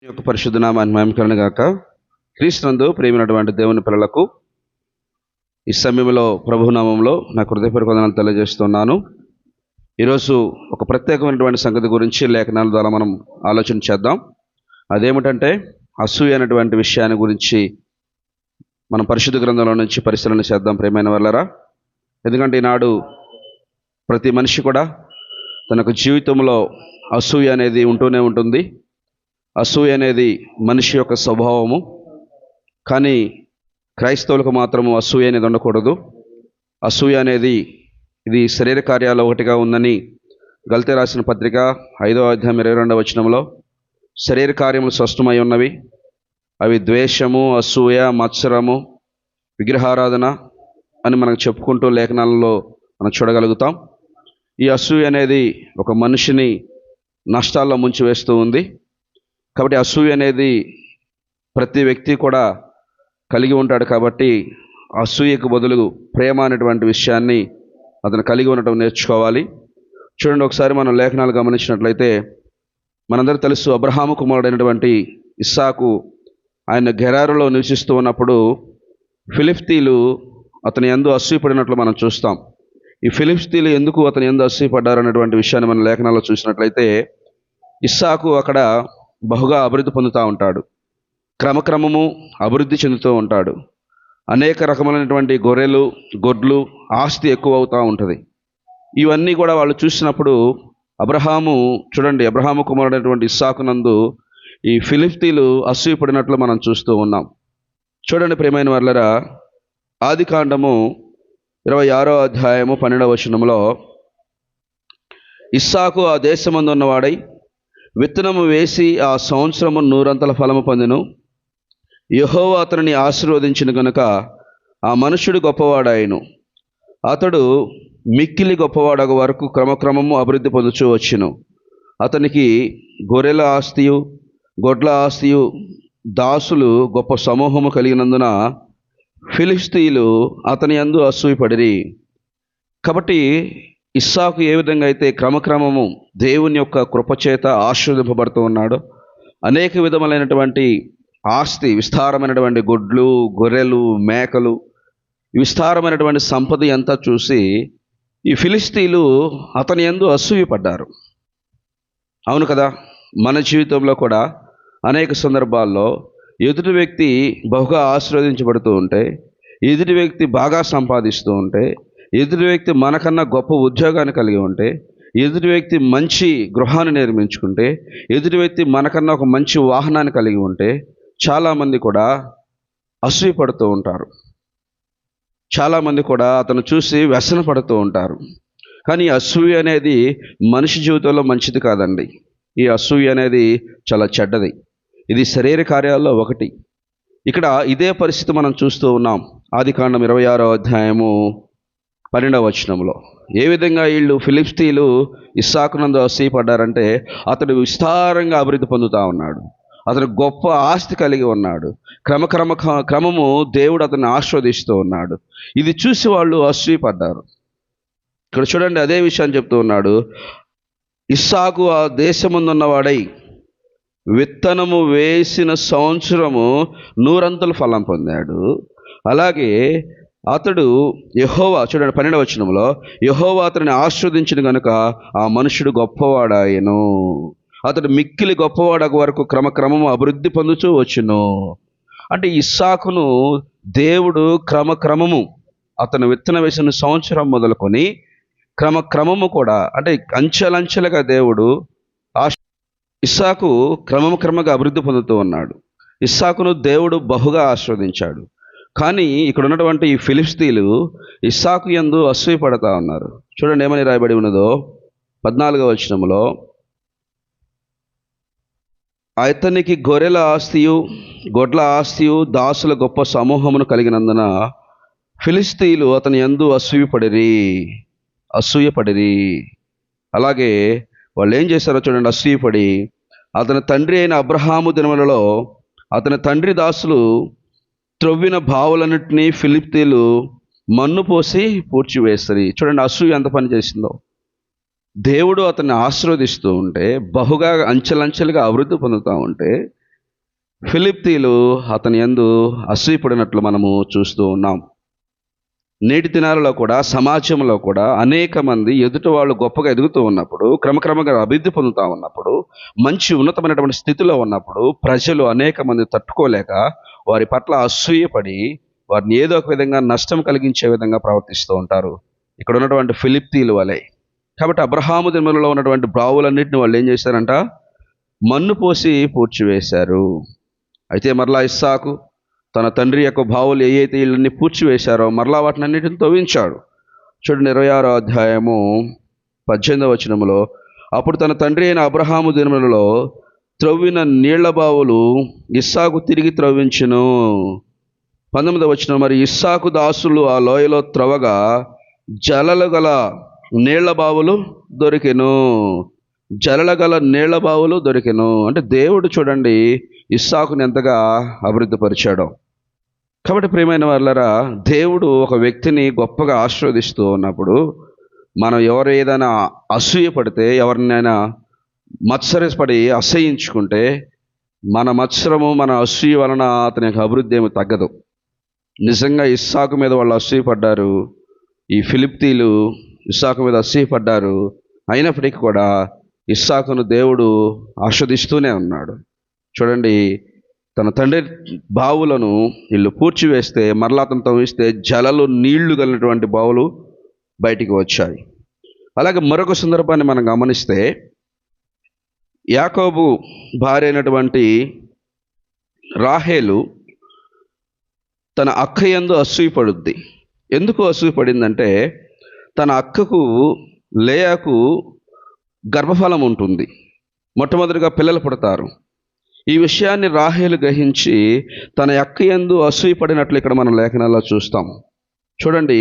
ఈ యొక్క పరిశుద్ధ నామాన్ని మహిమకరణ గాక. క్రీస్తునందు ప్రియమైనటువంటి దేవుని పిల్లలకు ఈ సమయంలో ప్రభునామంలో నా హృదయపూర్వక వందనాలు తెలియజేస్తున్నాను. ఈరోజు ఒక ప్రత్యేకమైనటువంటి సంగతి గురించి లేఖనాల ద్వారా మనం ఆలోచన చేద్దాం. అదేమిటంటే అసూయ అనేటువంటి విషయాన్ని గురించి మనం పరిశుద్ధ గ్రంథంలో నుంచి పరిశీలన చేద్దాం ప్రియమైన వాళ్ళరా. ఎందుకంటే ఈనాడు ప్రతి మనిషి కూడా తనకు జీవితంలో అసూయ అనేది ఉంటూనే ఉంటుంది. అసూయ అనేది మనిషి యొక్క స్వభావము. కానీ క్రైస్తవులకు మాత్రము అసూయ అనేది ఉండకూడదు. అసూయ అనేది ఇది శరీర కార్యాలు ఒకటిగా ఉందని గలతీ రాసిన పత్రిక 5వ అధ్యాయం 22వ వచనంలో శరీర కార్యములు స్పష్టమై ఉన్నవి. అవి ద్వేషము, అసూయ, మత్సరము, విగ్రహారాధన అని మనం చెప్పుకుంటూ లేఖనాలలో మనం చూడగలుగుతాం. ఈ అసూయ అనేది ఒక మనిషిని నష్టాల్లో ముంచివేస్తూ ఉంది. కాబట్టి అసూయ అనేది ప్రతి వ్యక్తి కూడా కలిగి ఉంటాడు. కాబట్టి అసూయకు బదులు ప్రేమ అనేటువంటి విషయాన్ని అతను కలిగి ఉండటం నేర్చుకోవాలి. చూడండి, ఒకసారి మనం లేఖనాలు గమనించినట్లయితే మనందరూ తెలుసు, అబ్రహాము కుమారుడైనటువంటి ఇస్సాకు ఆయన గెరారులో నివసిస్తూ ఉన్నప్పుడు ఫిలిష్తీయులు అతని యందు అసూయపడినట్లు మనం చూస్తాం. ఈ ఫిలిష్తీయులు ఎందుకు అతని యందు అసూయపడ్డారు అనేటువంటి విషయాన్ని మనం లేఖనాల్లో చూసినట్లయితే ఇస్సాకు అక్కడ బహుగా అభివృద్ధి పొందుతూ ఉంటాడు. క్రమక్రమము అభివృద్ధి చెందుతూ ఉంటాడు. అనేక రకమైనటువంటి గొర్రెలు, గొడ్లు, ఆస్తి ఎక్కువ అవుతూ ఉంటుంది. ఇవన్నీ కూడా వాళ్ళు చూసినప్పుడు అబ్రహాము కుమారుడైనటువంటి ఇస్సాకునందు ఈ ఫిలిష్తీయులు అసూయపడినట్లు మనం చూస్తూ ఉన్నాం. చూడండి ప్రియమైన వాళ్ళరా, ఆదికాండము 26వ అధ్యాయము 12వ వచనంలో ఇస్సాకు ఆ దేశమందు ఉన్నవాడై విత్తనము వేసి ఆ సంవత్సరము 100 ఫలము పొందెను. యెహోవా అతనిని ఆశీర్వదించిన గనుక ఆ మనుష్యుడు గొప్పవాడాయను. అతడు మిక్కిలి గొప్పవాడగ వరకు క్రమక్రమము అభివృద్ధి పొందుచూ వచ్చెను. అతనికి గొర్రెల ఆస్తియు, గొడ్ల ఆస్తియు, దాసులు గొప్ప సమూహము కలిగినందున ఫిలిష్తీయులు అతని యందు అసూయపడిరి. కాబట్టి ఇస్సాకు ఏ విధంగా అయితే క్రమక్రమము దేవుని యొక్క కృపచేత ఆశీర్వదింపబడుతూ ఉన్నాడు, అనేక విధములైనటువంటి ఆస్తి, విస్తారమైనటువంటి గొడ్లు, గొర్రెలు, మేకలు, విస్తారమైనటువంటి సంపద అంతా చూసి ఈ ఫిలిష్తీయులు అతని యందు అసూయపడ్డారు. అవును కదా, మన జీవితంలో కూడా అనేక సందర్భాల్లో ఎదుటి వ్యక్తి బహుగా ఆశీర్వదించబడుతూ ఉంటే, ఎదుటి వ్యక్తి బాగా సంపాదిస్తూ ఉంటే, ఎదుటి వ్యక్తి మనకన్నా గొప్ప ఉద్యోగాన్ని కలిగి ఉంటే, ఎదుటి వ్యక్తి మంచి గృహాన్ని నిర్మించుకుంటే, ఎదుటి వ్యక్తి మనకన్నా ఒక మంచి వాహనాన్ని కలిగి ఉంటే చాలామంది కూడా అసూయపడుతూ ఉంటారు. చాలామంది కూడా అతను చూసి వ్యసన పడుతూ ఉంటారు. కానీ అసూయ అనేది మనిషి జీవితంలో మంచిది కాదండి. ఈ అసూయ అనేది చాలా చెడ్డది. ఇది శరీర కార్యాల్లో ఒకటి. ఇక్కడ ఇదే పరిస్థితి మనం చూస్తూ ఉన్నాం. ఆదికాండం 26వ అధ్యాయము 12వ వచనంలో ఏ విధంగా వీళ్ళు ఫిలిష్తీయులు ఇస్సాకునందు అసూయపడ్డారంటే, అతడు విస్తారంగా అభివృద్ధి పొందుతూ ఉన్నాడు. అతను గొప్ప ఆస్తి కలిగి ఉన్నాడు. క్రమము దేవుడు అతన్ని ఆశీర్వదిస్తూ ఉన్నాడు. ఇది చూసి వాళ్ళు అసూయపడ్డారు. ఇక్కడ చూడండి, అదే విషయాన్ని చెప్తూ ఉన్నాడు. ఇస్సాకు ఆ దేశముందున్నవాడై విత్తనము వేసిన సంవత్సరము 100 ఫలం పొందాడు. అలాగే అతడు యెహోవా, చూడండి 12వ వచనంలో, యెహోవా అతనిని ఆశీర్వదించిన గనుక ఆ మనుషుడు గొప్పవాడాయను. అతడు మిక్కిలి గొప్పవాడగ వరకు క్రమక్రమము అభివృద్ధి పొందుతూ వచ్చును. అంటే ఇస్సాకును దేవుడు క్రమక్రమము, అతను విత్తనం వేసిన సంవత్సరం మొదలుకొని క్రమక్రమము కూడా, అంటే అంచెలంచెలుగా దేవుడు ఇస్సాకు క్రమంగా అభివృద్ధి పొందుతూ ఉన్నాడు. ఇస్సాకును దేవుడు బహుగా ఆశీర్వదించాడు. కానీ ఇక్కడ ఉన్నటువంటి ఈ ఫిలిష్తీయులు ఇస్సాకు యందు అసూయపడతా ఉన్నారు. చూడండి ఏమని రాయబడి ఉన్నదో 14వ వచనంలో, అతనికి గొర్రెల ఆస్తియు, గొడ్ల ఆస్తియు, దాసుల గొప్ప సమూహమును కలిగినందున ఫిలిష్తీయులు అతని యందు అసూయపడిరి. అలాగే వాళ్ళు ఏం చేశారో చూడండి, అసూయపడి అతని తండ్రి అయిన అబ్రహాము దినములలో అతని తండ్రి దాసులు త్రవ్విన బావులన్నింటినీ ఫిలిష్తీయులు మన్ను పోసి పూడ్చివేస్తారు. చూడండి అసూయ ఎంత పని చేసిందో. దేవుడు అతన్ని ఆశీర్వదిస్తూ ఉంటే, బహుగా అంచెలంచెలుగా అభివృద్ధి పొందుతూ ఉంటే, ఫిలిప్తీలు అతని యందు అసూయపడినట్లు మనము చూస్తూ ఉన్నాం. నేటి దినాలలో కూడా సమాజంలో కూడా అనేక మంది ఎదుటి వాళ్ళు గొప్పగా ఎదుగుతూ ఉన్నప్పుడు, క్రమక్రమంగా అభివృద్ధి పొందుతూ ఉన్నప్పుడు, మంచి ఉన్నతమైనటువంటి స్థితిలో ఉన్నప్పుడు ప్రజలు అనేక మంది తట్టుకోలేక వారి పట్ల అసూయపడి వారిని ఏదో ఒక విధంగా నష్టం కలిగించే విధంగా ప్రవర్తిస్తూ ఉంటారు, ఇక్కడ ఉన్నటువంటి ఫిలిప్తీలు వలె. కాబట్టి అబ్రహాము దినములలో ఉన్నటువంటి బావులన్నింటిని వాళ్ళు ఏం చేశారంట? మన్ను పోసి పూడ్చివేశారు. అయితే మరలా ఇస్సాకు తన తండ్రి యొక్క బావులు ఏవైతే ఇళ్ళని పూడ్చివేశారో మరలా వాటిని అన్నిటిని తవ్వించాడు. చూడండి 26వ అధ్యాయము 18వ వచనములో, అప్పుడు తన తండ్రి అయిన అబ్రహాము దినములలో త్రవ్విన నీళ్ల బావులు ఇస్సాకు తిరిగి త్రవ్వించును. 19వ వచనం, మరి ఇస్సాకు దాసులు ఆ లోయలో త్రవగా జలలు గల నీళ్ల బావులు దొరికెను. జలల గల నీళ్ల బావులు దొరికెను అంటే దేవుడు చూడండి ఇస్సాకుని ఎంతగా అభివృద్ధి పరిచాడో. కాబట్టి ప్రియమైన వాళ్ళరా, దేవుడు ఒక వ్యక్తిని గొప్పగా ఆశీర్వదిస్తూ ఉన్నప్పుడు మనం ఎవరు ఏదైనా అసూయపడితే, ఎవరినైనా మత్సరపడి అసహించుకుంటే మన మత్సరము మన అసూయ వలన అతని యొక్క అభివృద్ధి ఏమి తగ్గదు. నిజంగా ఇస్సాకు మీద వాళ్ళు అసూయపడ్డారు, ఈ ఫిలిప్తీలు ఇస్సాకు మీద అసూయపడ్డారు. అయినప్పటికీ కూడా ఇస్సాకును దేవుడు ఆస్వాదిస్తూనే ఉన్నాడు. చూడండి, తన తండ్రి బావులను వీళ్ళు పూడ్చివేస్తే మరలా అతను తవ్విస్తే జలలు నీళ్లు కలిగినటువంటి బావులు బయటికి వచ్చాయి. అలాగే మరొక సందర్భాన్ని మనం గమనిస్తే, యాకోబు భార్య అయినటువంటి రాహేలు తన అక్క యందు అసూయపడుద్ది. ఎందుకు అసూయపడిందంటే, తన అక్కకు లేయాకు గర్భఫలం ఉంటుంది, మొట్టమొదటిగా పిల్లలు పుడతారు. ఈ విషయాన్ని రాహేలు గ్రహించి తన అక్క యందు అసూయపడినట్లు ఇక్కడ మనం లేఖనాల్లో చూస్తాం. చూడండి,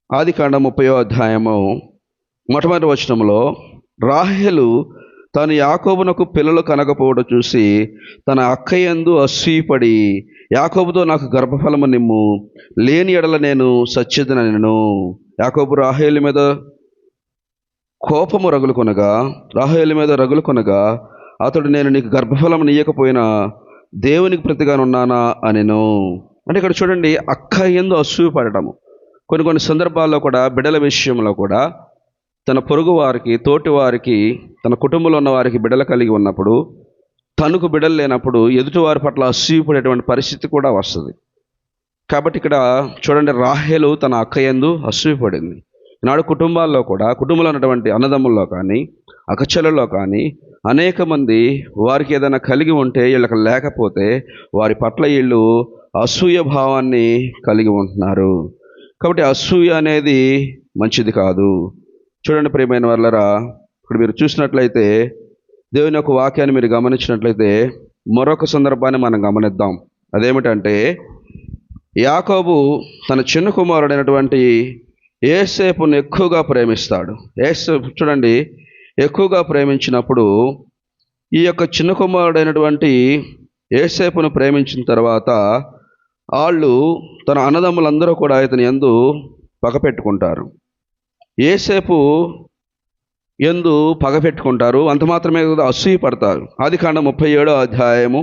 ఆదికాండం 30వ అధ్యాయము మొట్టమొదటి వచనంలో, రాహేలు తాను యాకోబునకు పిల్లలు కనకపోవడం చూసి తన అక్క యందు అసూయపడి, యాకోబుతో నాకు గర్భఫలము నిమ్ము, లేని ఎడల నేను సచ్చేదనెను. యాకోబు రాహేలు మీద కోపము రాహేలు మీద రగులుకొనగా అతడు, నేను నీకు గర్భఫలం నీయకపోయినా దేవునికి ప్రతిగానున్నానా అనెను. అంటే ఇక్కడ చూడండి, అక్క యందు అసూయపడటము. కొన్ని సందర్భాల్లో కూడా బిడ్డల విషయంలో కూడా తన పొరుగు వారికి, తోటి వారికి, తన కుటుంబంలో ఉన్న వారికి బిడ్డలు కలిగి ఉన్నప్పుడు, తనకు బిడ్డలు లేనప్పుడు ఎదుటివారి పట్ల అసూయపడేటువంటి పరిస్థితి కూడా వస్తుంది. కాబట్టి ఇక్కడ చూడండి, రాహేలు తన అక్క యందు అసూయపడింది. ఈనాడు కుటుంబాల్లో కూడా, కుటుంబంలో ఉన్నటువంటి అన్నదమ్ముల్లో కానీ, అక్కచెల్లెల్లో కానీ అనేక మంది వారికి ఏదైనా కలిగి ఉంటే వీళ్ళకి లేకపోతే వారి పట్ల వీళ్ళు అసూయ భావాన్ని కలిగి ఉంటున్నారు. కాబట్టి అసూయ అనేది మంచిది కాదు. చూడండి ప్రియమైన వాళ్ళరా, ఇప్పుడు మీరు చూసినట్లయితే దేవుని యొక్క వాక్యాన్ని మీరు గమనించినట్లయితే మరొక సందర్భాన్ని మనం గమనిద్దాం. అదేమిటంటే, యాకోబు తన చిన్న కుమారుడైనటువంటి యోసేపును ఎక్కువగా ప్రేమిస్తాడు. యోసేపు చూడండి ఎక్కువగా ప్రేమించినప్పుడు, ఈ యొక్క చిన్న కుమారుడైనటువంటి యోసేపును ప్రేమించిన తర్వాత వాళ్ళు తన అన్నదమ్ములందరూ కూడా ఇతని యందు పగపెట్టుకుంటారు. యోసేపు యందు పగపెట్టుకుంటారు, అంత మాత్రమే అసూయపడతారు. ఆదికాండం 37వ అధ్యాయము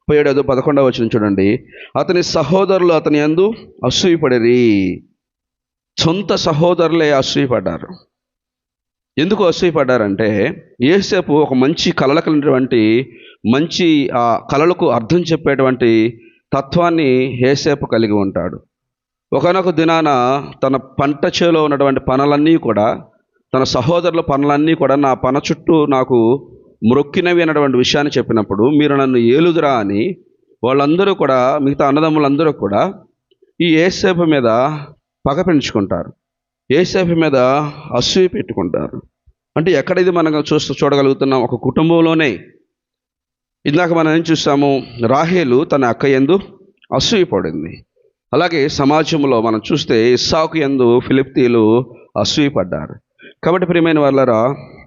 17-11 వచనం చూడండి, అతని సహోదరులు అతని యందు అసూయపడిరి. సొంత సహోదరులే అసూయపడ్డారు. ఎందుకు అసూయపడ్డారంటే, యోసేపు ఒక మంచి కలలు కలిగినటువంటి, మంచి ఆ కలలకు అర్థం చెప్పేటువంటి తత్వాన్ని యోసేపు కలిగి ఉంటాడు. ఒకనొక దినాన తన పంట చేలో ఉన్నటువంటి పనులన్నీ కూడా, తన సహోదరుల పనులన్నీ కూడా, నా పన చుట్టూ నాకు మ్రొక్కినవి అన్నటువంటి విషయాన్ని చెప్పినప్పుడు, మీరు నన్ను ఏలుదురా అని వాళ్ళందరూ కూడా, మిగతా అన్నదమ్ములందరూ కూడా ఈ యోసేపు మీద పగ పెంచుకుంటారు, యోసేపు మీద అసూయ పెట్టుకుంటారు. అంటే ఎక్కడ ఇది మనం చూడగలుగుతున్నాం? ఒక కుటుంబంలోనే. ఇందాక మనం ఏం చూసాము? రాహేలు తన అక్క యందు అసూయపడింది. అలాగే సమాజంలో మనం చూస్తే ఇస్సాకు యందు ఫిలిప్తీలు అసూయపడ్డారు. కాబట్టి ప్రియమైన వాళ్ళరా,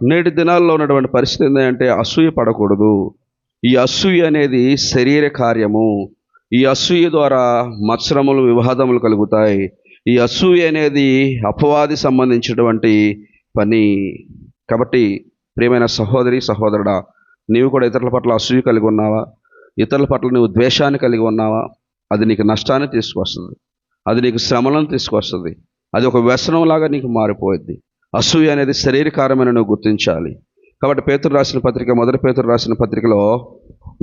నేటి దినాల్లో ఉన్నటువంటి పరిస్థితి ఏంటంటే అసూయ పడకూడదు. ఈ అసూయ అనేది శరీర కార్యము. ఈ అసూయ ద్వారా మత్సరములు, వివాదములు కలుగుతాయి. ఈ అసూయ అనేది అపవాది సంబంధించినటువంటి పని. కాబట్టి ప్రియమైన సహోదరి, సహోదరుడా, నీవు కూడా ఇతరుల పట్ల అసూయ కలిగి ఉన్నావా? ఇతరుల పట్ల నువ్వు ద్వేషాన్ని కలిగి ఉన్నావా, అది నీకు నష్టాన్ని తీసుకొస్తుంది, అది నీకు శ్రమలను తీసుకొస్తుంది, అది ఒక వ్యసనంలాగా నీకు మారిపోయింది. అసూయ అనేది శరీరకారమైన నువ్వు గుర్తించాలి. కాబట్టి పేతురు రాసిన పత్రిక, మొదటి పేతురు రాసిన పత్రికలో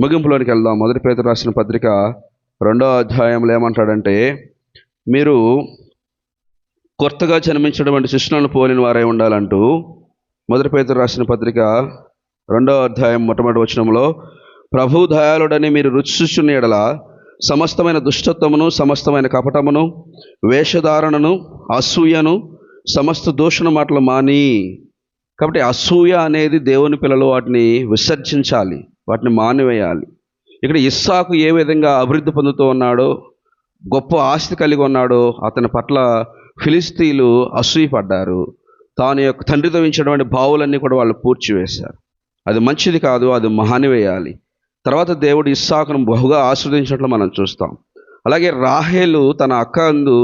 ముగింపులోనికి వెళ్దాం. మొదటి పేతురు రాసిన పత్రిక 2వ అధ్యాయంలో ఏమంటాడంటే, మీరు కొత్తగా జన్మించినటువంటి శిష్యులను పోలిన వారై ఉండాలంటూ మొదటి పేతురు రాసిన పత్రిక 2వ అధ్యాయం మొట్టమొదటి వచనంలో, ప్రభు దయాళుడని మీరు రుచి చూచున్న యెడల సమస్తమైన దుష్టత్వమును, సమస్తమైన కపటమును, వేషధారణను, అసూయను, సమస్త దూషణ మాటలు మాని. కాబట్టి అసూయ అనేది దేవుని పిల్లలు వాటిని విసర్జించాలి, వాటిని మానివేయాలి. ఇక్కడ ఇస్సాకు ఏ విధంగా అభివృద్ధి పొందుతూ ఉన్నాడో, గొప్ప ఆస్తి కలిగి ఉన్నాడో, అతని పట్ల ఫిలిస్తీన్లు అసూయపడ్డారు. తాను యొక్క తండ్రితో ఇచ్చినటువంటి బావులన్నీ కూడా వాళ్ళు పూడ్చివేశారు. అది మంచిది కాదు, అది మానివేయాలి. తర్వాత దేవుడు ఇస్సాకును బహుగా ఆస్వాదించినట్లు మనం చూస్తాం. అలాగే రాహేలు తన అక్క అందు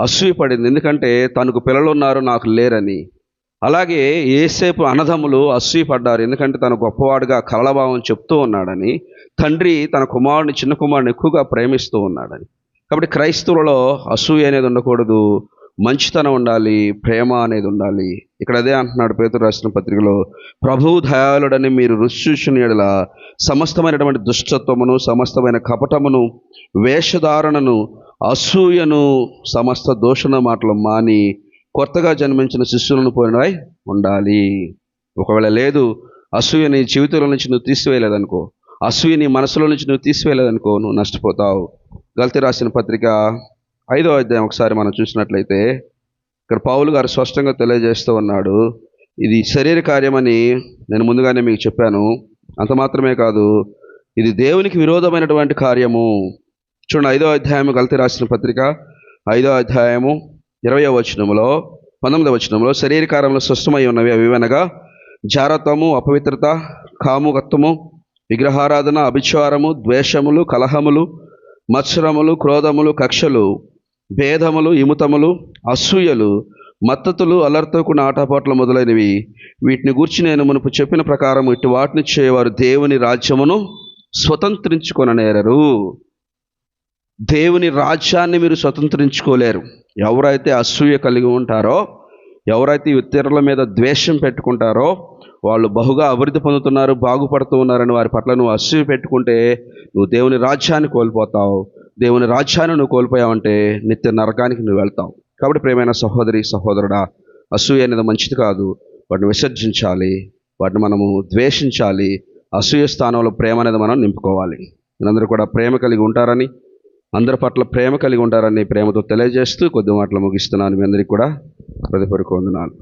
అసూయపడింది, ఎందుకంటే తనకు పిల్లలు ఉన్నారు, నాకు లేరని. అలాగే యోసేపు అన్నదమ్ములు అసూయపడ్డారు, ఎందుకంటే తను గొప్పవాడుగా కలలభావం చెప్తూ ఉన్నాడని, తండ్రి తన కుమారుని, చిన్న కుమారుని ఎక్కువగా ప్రేమిస్తూ ఉన్నాడని. కాబట్టి క్రైస్తవులలో అసూయ అనేది ఉండకూడదు, మంచితనం ఉండాలి, ప్రేమ అనేది ఉండాలి. ఇక్కడ అదే అంటున్నాడు పేతురు రాసిన పత్రికలో, ప్రభువు దయాళుడని మీరు రుచి చూచిన యెడల సమస్తమైనటువంటి దుష్టత్వమును, సమస్తమైన కపటమును, వేషధారణను, అసూయను, సమస్త దూషణ మాటలు మాని కొత్తగా జన్మించిన శిష్యులను పోయినవై ఉండాలి. ఒకవేళ లేదు, అసూయ నీ జీవితంలో నుంచి నువ్వు తీసివేయలేదనుకో, అసూయ నీ మనసులో నుంచి నువ్వు తీసివేయలేదనుకో, నువ్వు నష్టపోతావు. గల్తీ రాసిన పత్రిక 5వ అధ్యాయం ఒకసారి మనం చూసినట్లయితే, ఇక్కడ పౌలు గారు స్పష్టంగా తెలియజేస్తూ ఉన్నాడు, ఇది శరీర కార్యమని నేను ముందుగానే మీకు చెప్పాను. అంత మాత్రమే కాదు, ఇది దేవునికి విరోధమైనటువంటి కార్యము. చూడండి, 5వ అధ్యాయము గల్తీ రాసిన పత్రిక 5వ అధ్యాయము 20వ వచనంలో, 19వ వచనంలో, శరీరకారంలో స్పష్టమై ఉన్నవి అవివనగా జారత్వము, అపవిత్రత, కాముకత్వము, విగ్రహారాధన, అభిచారము, ద్వేషములు, కలహములు, మత్సరములు, క్రోధములు, కక్షలు, భేదములు, ఇముతములు, అసూయలు, మత్తతులు, అలర్తకున్న ఆటపాట్లు మొదలైనవి. వీటిని గూర్చి నేను మునుపు చెప్పిన ప్రకారం ఇటు వాటిని చేయవారు దేవుని రాజ్యమును స్వతంత్రించుకొననేరరు. దేవుని రాజ్యాన్ని మీరు స్వతంత్రించుకోలేరు. ఎవరైతే అసూయ కలిగి ఉంటారో, ఎవరైతే ఇతరుల మీద ద్వేషం పెట్టుకుంటారో, వాళ్ళు బహుగా అభివృద్ధి పొందుతున్నారు, బాగుపడుతూ ఉన్నారని వారి పట్ల నువ్వు అసూయ పెట్టుకుంటే నువ్వు దేవుని రాజ్యాన్ని కోల్పోతావు. దేవుని రాజ్యాన్ని నువ్వు కోల్పోయావంటే నిత్య నరకానికి నువ్వు వెళ్తావు. కాబట్టి ప్రియమైన సహోదరి, సహోదరుడా, అసూయ అనేది మంచిది కాదు. వాటిని విసర్జించాలి, వాటిని మనము ద్వేషించాలి. అసూయ స్థానంలో ప్రేమ అనేది మనం నింపుకోవాలి. మీరందరూ కూడా ప్రేమ కలిగి ఉంటారని, అందరి పట్ల ప్రేమ కలిగి ఉంటారని ప్రేమతో తెలియజేస్తూ కొద్ది మాటలు ముగిస్తున్నాను. మీ అందరికీ కూడా హృదయపూర్వక వందనాలు.